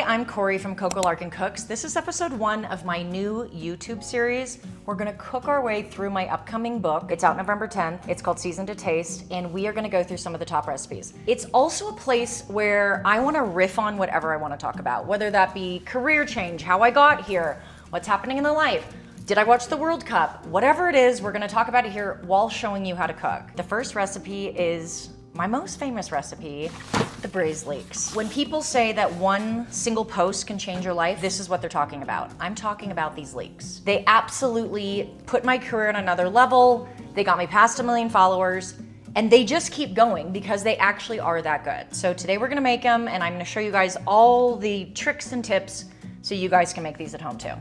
I'm Corey from Coco Larkin Cooks. This is episode 1 of my new YouTube series. We're gonna cook our way through my upcoming book. It's out November 10th. It's called Season to Taste, and we are gonna go through some of the top recipes. It's also a place where I wanna riff on whatever I wanna talk about, whether that be career change, how I got here, what's happening in the life, did I watch the World Cup? Whatever it is, we're gonna talk about it here while showing you how to cook. The first recipe is my most famous recipe, the Braised Leeks. When people say that one single post can change your life, this is what they're talking about. I'm talking about these leeks. They absolutely put my career on another level. They got me past 1 million followers, and they just keep going because they actually are that good. So today we're gonna make them, and I'm gonna show you guys all the tricks and tips so you guys can make these at home too.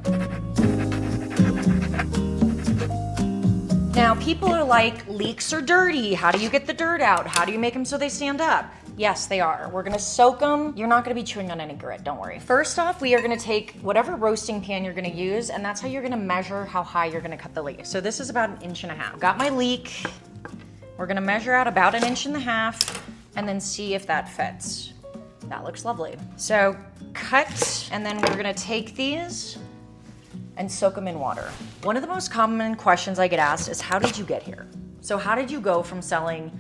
Now, people are like, leeks are dirty. How do you get the dirt out? How do you make them so they stand up? Yes, they are. We're gonna soak them. You're not gonna be chewing on any grit, don't worry. First off, we are gonna take whatever roasting pan you're gonna use, and that's how you're gonna measure how high you're gonna cut the leek. So this is about 1.5 inches. Got my leek. We're gonna measure out about 1.5 inches and then see if that fits. That looks lovely. So cut, and then we're gonna take these and soak them in water. One of the most common questions I get asked is, how did you get here? So how did you go from selling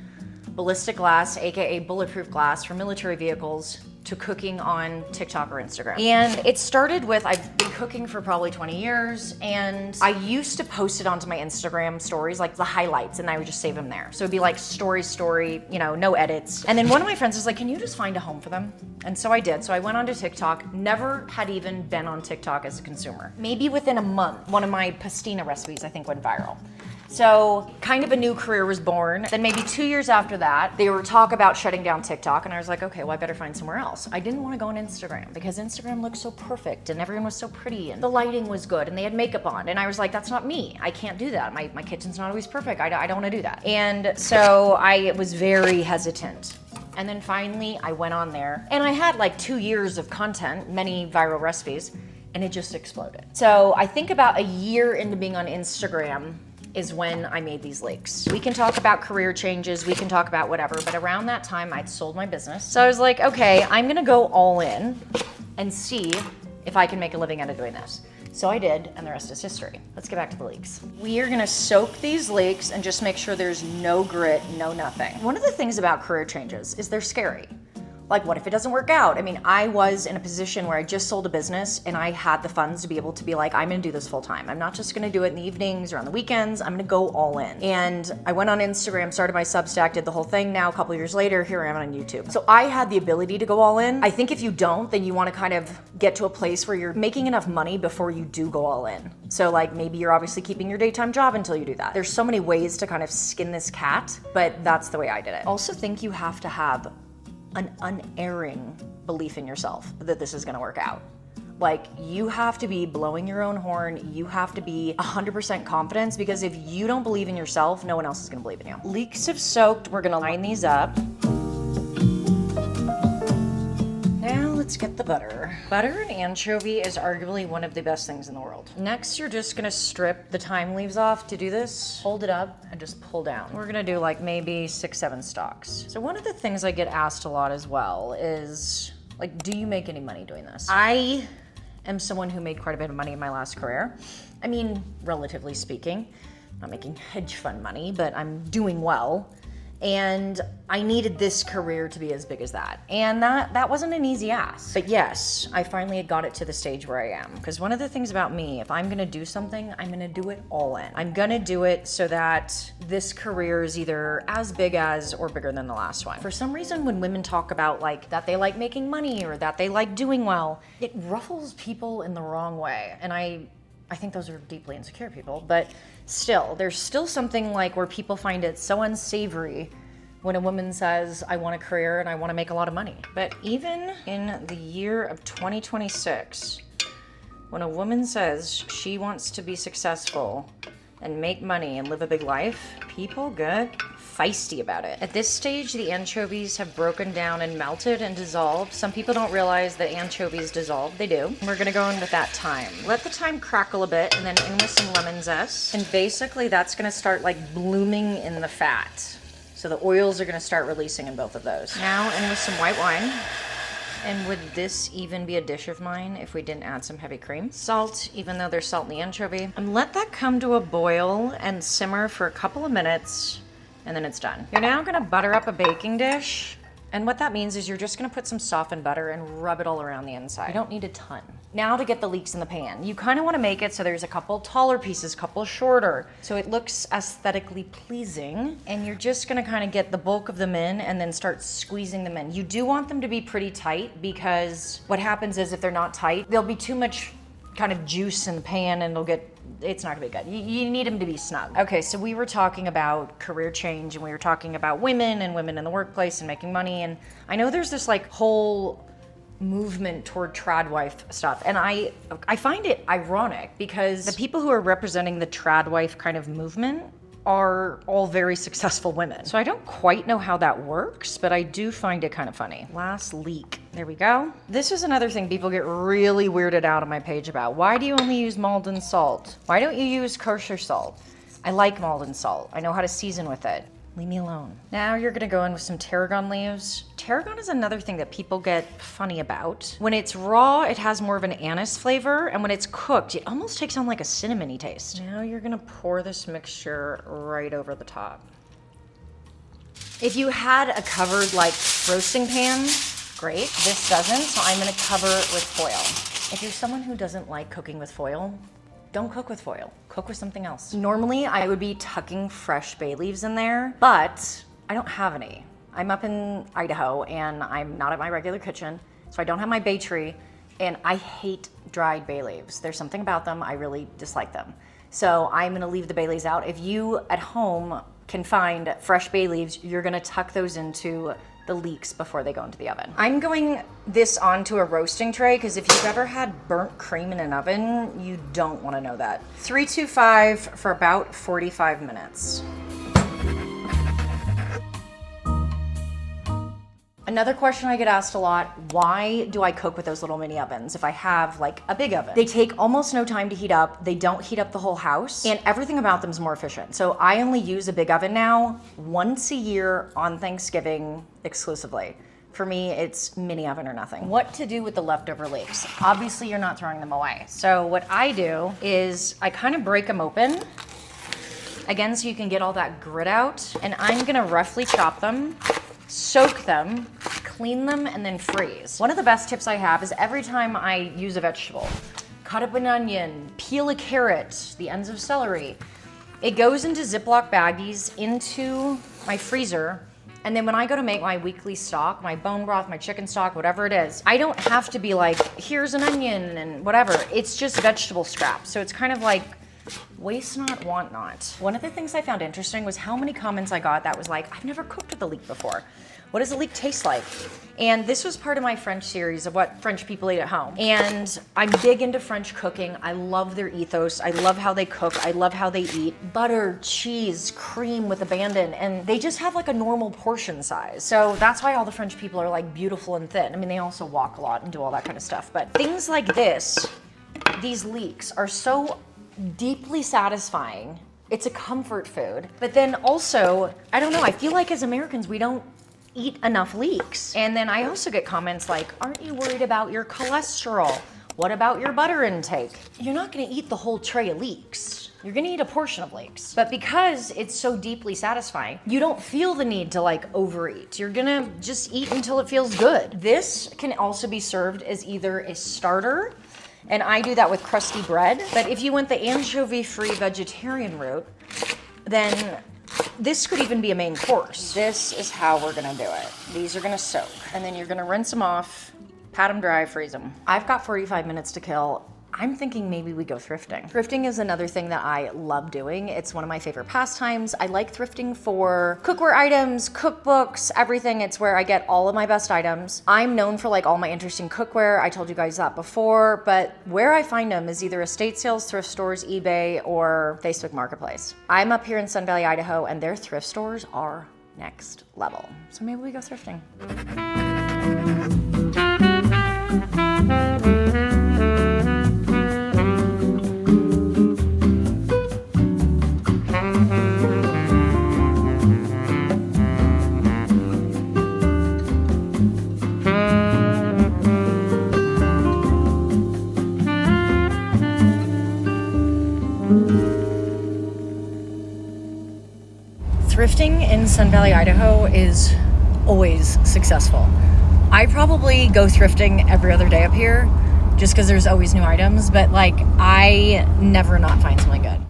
ballistic glass, AKA bulletproof glass for military vehicles, to cooking on TikTok or Instagram? And it started with, I've been cooking for probably 20 years, and I used to post it onto my Instagram stories, like the highlights, and I would just save them there. So it'd be like story, you know, no edits. And then one of my friends was like, can you just find a home for them? And so I did. So I went onto TikTok, never had even been on TikTok as a consumer. Maybe within a month, one of my pastina recipes, I think, went viral. So kind of a new career was born. Then maybe 2 years after that, they were talk about shutting down TikTok, and I was like, okay, well, I better find somewhere else. I didn't want to go on Instagram because Instagram looked so perfect and everyone was so pretty and the lighting was good and they had makeup on. And I was like, that's not me. I can't do that. My kitchen's not always perfect. I don't want to do that. And so I was very hesitant. And then finally I went on there, and I had like 2 years of content, many viral recipes, and it just exploded. So I think about a year into being on Instagram is when I made these leeks. We can talk about career changes, we can talk about whatever, but around that time I'd sold my business. So I was like, okay, I'm gonna go all in and see if I can make a living out of doing this. So I did, and the rest is history. Let's get back to the leeks. We are gonna soak these leeks and just make sure there's no grit, no nothing. One of the things about career changes is they're scary. Like, what if it doesn't work out? I mean, I was in a position where I just sold a business and I had the funds to be able to be like, I'm gonna do this full time. I'm not just gonna do it in the evenings or on the weekends. I'm gonna go all in. And I went on Instagram, started my Substack, did the whole thing. Now, a couple years later, here I am on YouTube. So I had the ability to go all in. I think if you don't, then you wanna kind of get to a place where you're making enough money before you do go all in. So like, maybe you're obviously keeping your daytime job until you do that. There's so many ways to kind of skin this cat, but that's the way I did it. Also think you have to have an unerring belief in yourself that this is gonna work out. Like, you have to be blowing your own horn. You have to be 100% confidence, because if you don't believe in yourself, no one else is gonna believe in you. Leeks have soaked. We're gonna line these up. Now let's get the butter. Butter and anchovy is arguably one of the best things in the world. Next, you're just gonna strip the thyme leaves off. To do this, hold it up and just pull down. We're gonna do like maybe 6-7 stalks. So one of the things I get asked a lot as well is, like, do you make any money doing this? I am someone who made quite a bit of money in my last career. I mean, relatively speaking, I'm not making hedge fund money, but I'm doing well. And I needed this career to be as big as that. And that wasn't an easy ask. But yes, I finally got it to the stage where I am. Because one of the things about me, if I'm gonna do something, I'm gonna do it all in. I'm gonna do it so that this career is either as big as or bigger than the last one. For some reason, when women talk about like that they like making money or that they like doing well, it ruffles people in the wrong way. And I think those are deeply insecure people, but still, there's still something like where people find it so unsavory when a woman says, I want a career and I want to make a lot of money. But even in the year of 2026, when a woman says she wants to be successful and make money and live a big life, people get feisty about it. At this stage, the anchovies have broken down and melted and dissolved. Some people don't realize that anchovies dissolve. They do. We're gonna go in with that thyme. Let the thyme crackle a bit, and then in with some lemon zest. And basically that's gonna start like blooming in the fat. So the oils are gonna start releasing in both of those. Now in with some white wine. And would this even be a dish of mine if we didn't add some heavy cream? Salt, even though there's salt in the anchovy. And let that come to a boil and simmer for a couple of minutes, and then it's done. You're now gonna butter up a baking dish. And what that means is you're just gonna put some softened butter and rub it all around the inside. You don't need a ton. Now to get the leeks in the pan. You kind of wanna make it so there's a couple taller pieces, couple shorter, so it looks aesthetically pleasing. And you're just gonna kind of get the bulk of them in and then start squeezing them in. You do want them to be pretty tight, because what happens is if they're not tight, there'll be too much kind of juice in the pan and it's not gonna be good. You need them to be snug. Okay, so we were talking about career change, and we were talking about women in the workplace and making money. And I know there's this like whole movement toward trad wife stuff. And I find it ironic, because the people who are representing the trad wife kind of movement are all very successful women. So I don't quite know how that works, but I do find it kind of funny. Last leek. There we go. This is another thing people get really weirded out on my page about. Why do you only use Maldon salt? Why don't you use kosher salt? I like Maldon salt. I know how to season with it. Leave me alone. Now you're gonna go in with some tarragon leaves. Tarragon is another thing that people get funny about. When it's raw, it has more of an anise flavor, and when it's cooked, it almost takes on like a cinnamony taste. Now you're gonna pour this mixture right over the top. If you had a covered like roasting pan, great. This doesn't, so I'm gonna cover it with foil. If you're someone who doesn't like cooking with foil, don't cook with foil, cook with something else. Normally I would be tucking fresh bay leaves in there, but I don't have any. I'm up in Idaho and I'm not at my regular kitchen, so I don't have my bay tree, and I hate dried bay leaves. There's something about them, I really dislike them. So I'm gonna leave the bay leaves out. If you at home can find fresh bay leaves, you're gonna tuck those into the leeks before they go into the oven. I'm going this onto a roasting tray, because if you've ever had burnt cream in an oven, you don't want to know that. 325 for about 45 minutes. Another question I get asked a lot, why do I cook with those little mini ovens if I have like a big oven? They take almost no time to heat up, they don't heat up the whole house, and everything about them is more efficient. So I only use a big oven now once a year on Thanksgiving exclusively. For me, it's mini oven or nothing. What to do with the leftover leeks? Obviously, you're not throwing them away. So what I do is I kind of break them open, again, so you can get all that grit out, and I'm gonna roughly chop them, soak them, clean them, and then freeze. One of the best tips I have is every time I use a vegetable, cut up an onion, peel a carrot, the ends of celery, it goes into Ziploc baggies into my freezer. And then when I go to make my weekly stock, my bone broth, my chicken stock, whatever it is, I don't have to be like, here's an onion and whatever. It's just vegetable scraps. So it's kind of like waste not, want not. One of the things I found interesting was how many comments I got that was like, I've never cooked with a leek before. What does a leek taste like? And this was part of my French series of what French people eat at home. And I'm big into French cooking. I love their ethos. I love how they cook. I love how they eat. Butter, cheese, cream with abandon. And they just have like a normal portion size. So that's why all the French people are like beautiful and thin. I mean, they also walk a lot and do all that kind of stuff. But things like this, these leeks are so deeply satisfying. It's a comfort food. But then also, I don't know, I feel like as Americans, we don't eat enough leeks. And then I also get comments like, aren't you worried about your cholesterol? What about your butter intake? You're not gonna eat the whole tray of leeks. You're gonna eat a portion of leeks. But because it's so deeply satisfying, you don't feel the need to like overeat. You're gonna just eat until it feels good. This can also be served as either a starter, and I do that with crusty bread. But if you went the anchovy-free vegetarian route, then this could even be a main course. This is how we're gonna do it. These are gonna soak, and then you're gonna rinse them off, pat them dry, freeze them. I've got 45 minutes to kill. I'm thinking maybe we go thrifting. Thrifting is another thing that I love doing. It's one of my favorite pastimes. I like thrifting for cookware items, cookbooks, everything. It's where I get all of my best items. I'm known for like all my interesting cookware. I told you guys that before, but where I find them is either estate sales, thrift stores, eBay, or Facebook Marketplace. I'm up here in Sun Valley, Idaho, and their thrift stores are next level. So maybe we go thrifting. Thrifting in Sun Valley, Idaho is always successful. I probably go thrifting every other day up here just because there's always new items, but like I never not find something good.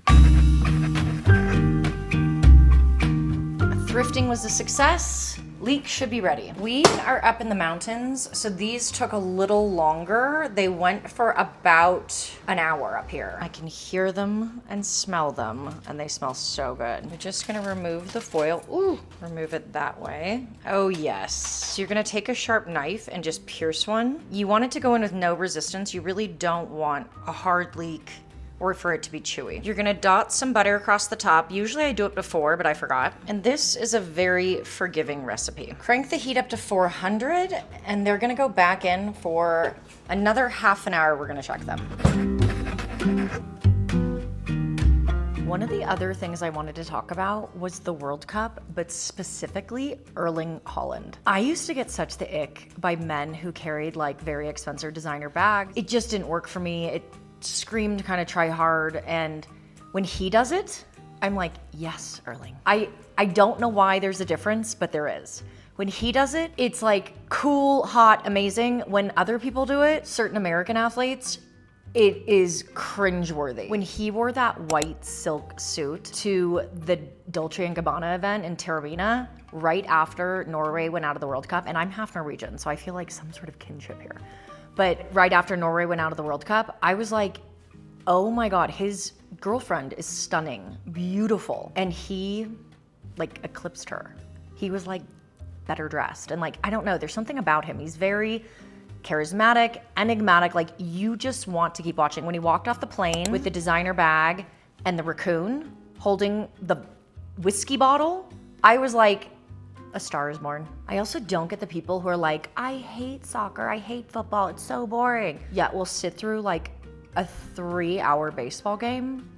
Thrifting was a success. Leeks should be ready. We are up in the mountains, so these took a little longer. They went for about an hour up here. I can hear them and smell them, and they smell so good. We're just gonna remove the foil. Ooh, remove it that way. Oh yes. So you're gonna take a sharp knife and just pierce one. You want it to go in with no resistance. You really don't want a hard leek or for it to be chewy. You're gonna dot some butter across the top. Usually I do it before, but I forgot. And this is a very forgiving recipe. Crank the heat up to 400, and they're gonna go back in for another half an hour. We're gonna check them. One of the other things I wanted to talk about was the World Cup, but specifically Erling Haaland. I used to get such the ick by men who carried like very expensive designer bags. It just didn't work for me. It screamed kind of try hard, and when he does it, I'm like, yes, Erling. I don't know why there's a difference, but there is. When he does it, it's like cool, hot, amazing. When other people do it, certain American athletes, it is cringeworthy. When he wore that white silk suit to the Dolce & Gabbana event in Taormina right after Norway went out of the World Cup, and I'm half Norwegian, so I feel like some sort of kinship here. But right after Norway went out of the World Cup, I was like, oh my God, his girlfriend is stunning, beautiful. And he like eclipsed her. He was like better dressed. And like, I don't know, there's something about him. He's very charismatic, enigmatic. Like you just want to keep watching. When he walked off the plane with the designer bag and the raccoon holding the whiskey bottle, I was like, a star is born. I also don't get the people who are like, I hate soccer, I hate football, it's so boring. Yet we'll sit through like a 3-hour baseball game.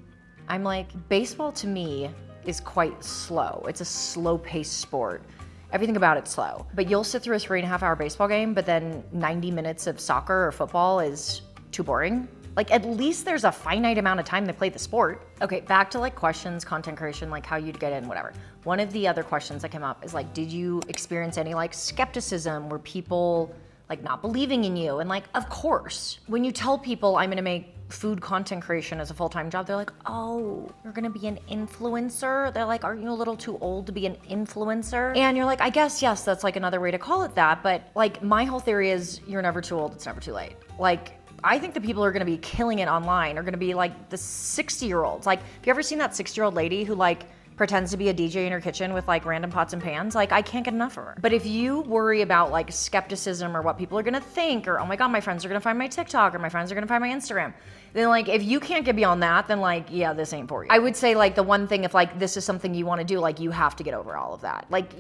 I'm like, baseball to me is quite slow. It's a slow-paced sport. Everything about it's slow. But you'll sit through a 3.5-hour baseball game, but then 90 minutes of soccer or football is too boring. Like at least there's a finite amount of time to play the sport. Okay, back to like questions, content creation, like how you'd get in, whatever. One of the other questions that came up is like, did you experience any like skepticism? Were people like not believing in you? And like, of course, when you tell people I'm gonna make food content creation as a full-time job, they're like, oh, you're gonna be an influencer? They're like, aren't you a little too old to be an influencer? And you're like, I guess, yes, that's like another way to call it that. But like my whole theory is you're never too old, it's never too late. Like, I think the people who are gonna be killing it online are gonna be like the 60-year-olds. Like, have you ever seen that 60-year-old lady who like pretends to be a DJ in her kitchen with like random pots and pans? Like, I can't get enough of her. But if you worry about like skepticism or what people are gonna think, or oh my God, my friends are gonna find my TikTok, or my friends are gonna find my Instagram, then like if you can't get beyond that, then like, yeah, this ain't for you. I would say like the one thing, if like this is something you wanna do, like you have to get over all of that. Like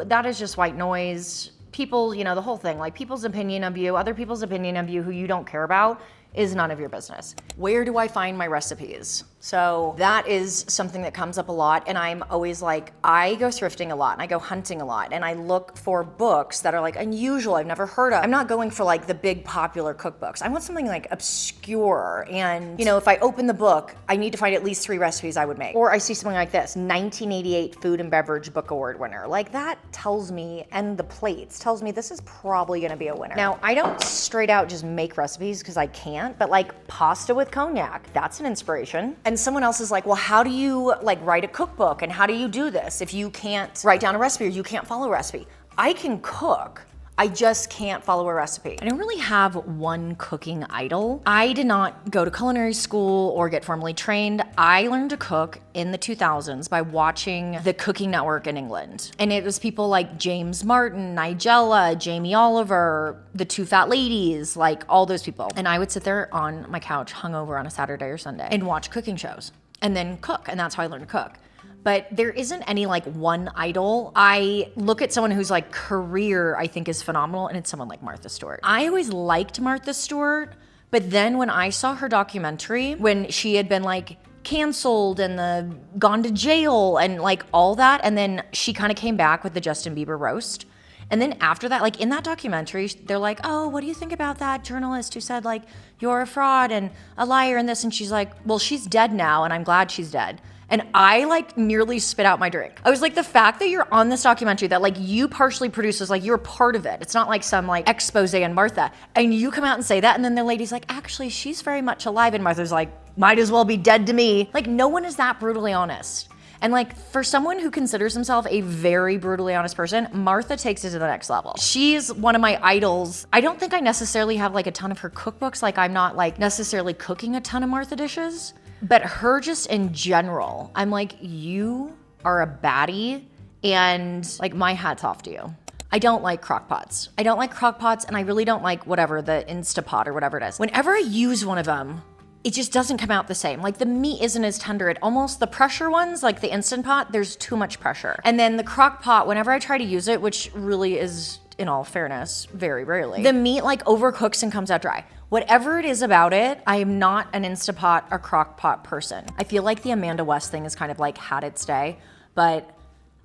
that is just white noise. People, you know, the whole thing, like people's opinion of you, other people's opinion of you who you don't care about is none of your business. Where do I find my recipes? So that is something that comes up a lot, and I'm always like, I go thrifting a lot and I go hunting a lot, and I look for books that are like unusual, I've never heard of. I'm not going for like the big popular cookbooks. I want something like obscure, and you know, if I open the book, I need to find at least 3 recipes I would make. Or I see something like this, 1988 Food and Beverage Book Award winner. Like that tells me, and the plates tells me this is probably gonna be a winner. Now, I don't straight out just make recipes because I can't, but like pasta with cognac, that's an inspiration. And someone else is like, well, how do you like write a cookbook, and how do you do this if you can't write down a recipe or you can't follow a recipe? I can cook, I just can't follow a recipe. I don't really have one cooking idol. I did not go to culinary school or get formally trained. I learned to cook in the 2000s by watching the Cooking Network in England. And it was people like James Martin, Nigella, Jamie Oliver, the Two Fat Ladies, like all those people. And I would sit there on my couch hungover on a Saturday or Sunday and watch cooking shows and then cook. And that's how I learned to cook. But there isn't any like one idol. I look at someone whose like career I think is phenomenal, and it's someone like Martha Stewart. I always liked Martha Stewart, but then when I saw her documentary, when she had been like canceled and gone to jail and like all that, and then she kind of came back with the Justin Bieber roast. And then after that, like in that documentary, they're like, oh, what do you think about that journalist who said like, you're a fraud and a liar and this? And she's like, well, she's dead now and I'm glad she's dead. And I like nearly spit out my drink. I was like, the fact that you're on this documentary that like you partially produce this, like you're a part of it. It's not like some like expose on Martha. And you come out and say that, and then the lady's like, actually, she's very much alive. And Martha's like, might as well be dead to me. Like, no one is that brutally honest. And like, for someone who considers himself a very brutally honest person, Martha takes it to the next level. She's one of my idols. I don't think I necessarily have like a ton of her cookbooks. Like, I'm not like necessarily cooking a ton of Martha dishes. But her just in general, I'm like, you are a baddie, and like my hat's off to you. I don't like crock pots. I don't like crock pots, and I really don't like whatever, the Instapot or whatever it is. Whenever I use one of them, it just doesn't come out the same. Like the meat isn't as tender. It almost, the pressure ones, like the Instant Pot, there's too much pressure. And then the crock pot, whenever I try to use it, which really is, in all fairness, very rarely, the meat like overcooks and comes out dry. Whatever it is about it, I am not an Instapot or crock pot person. I feel like the Amanda West thing is kind of like had its day, but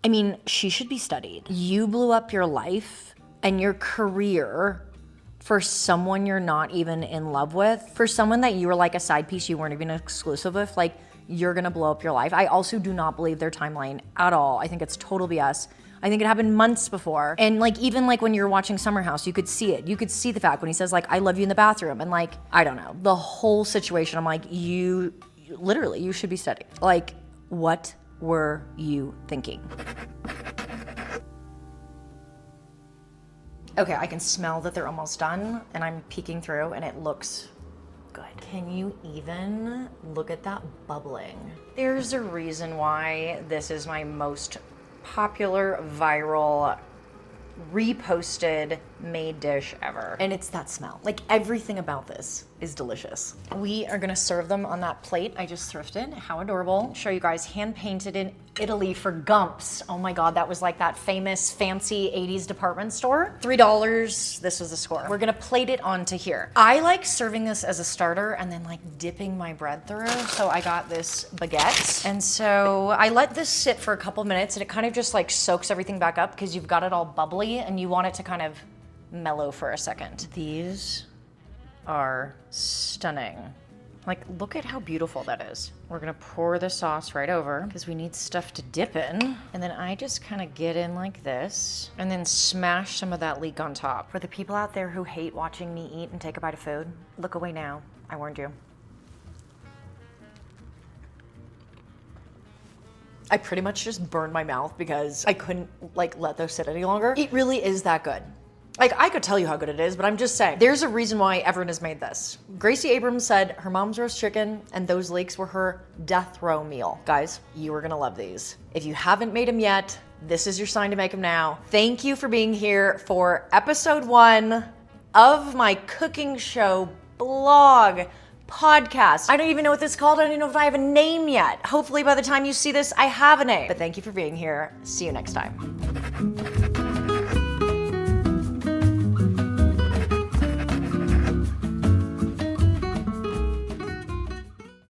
I mean, she should be studied. You blew up your life and your career for someone you're not even in love with, for someone that you were like a side piece you weren't even exclusive with, like you're gonna blow up your life. I also do not believe their timeline at all. I think it's total BS. I think it happened months before. And like, even like when you're watching Summer House, you could see it. You could see the fact when he says like, I love you in the bathroom. And like, I don't know, the whole situation, I'm like, you literally, you should be studied. Like, what were you thinking? Okay, I can smell that they're almost done, and I'm peeking through and it looks good. Can you even look at that bubbling? There's a reason why this is my most popular, viral, reposted made dish ever. And it's that smell. Like everything about this is delicious. We are gonna serve them on that plate I just thrifted. How adorable. Show you guys, hand painted in Italy for Gumps. Oh my God, that was like that famous fancy 80s department store. $3, this was the score. We're gonna plate it onto here. I like serving this as a starter and then like dipping my bread through. So I got this baguette. And so I let this sit for a couple minutes and it kind of just like soaks everything back up because you've got it all bubbly and you want it to kind of mellow for a second. These are stunning. Like, look at how beautiful that is. We're gonna pour the sauce right over because we need stuff to dip in. And then I just kind of get in like this and then smash some of that leek on top. For the people out there who hate watching me eat and take a bite of food, look away now. I warned you. I pretty much just burned my mouth because I couldn't like let those sit any longer. It really is that good. Like, I could tell you how good it is, but I'm just saying, there's a reason why everyone has made this. Gracie Abrams said her mom's roast chicken and those leeks were her death row meal. Guys, you are gonna love these. If you haven't made them yet, this is your sign to make them now. Thank you for being here for episode 1 of my cooking show blog podcast. I don't even know what this is called. I don't even know if I have a name yet. Hopefully by the time you see this, I have a name. But thank you for being here. See you next time.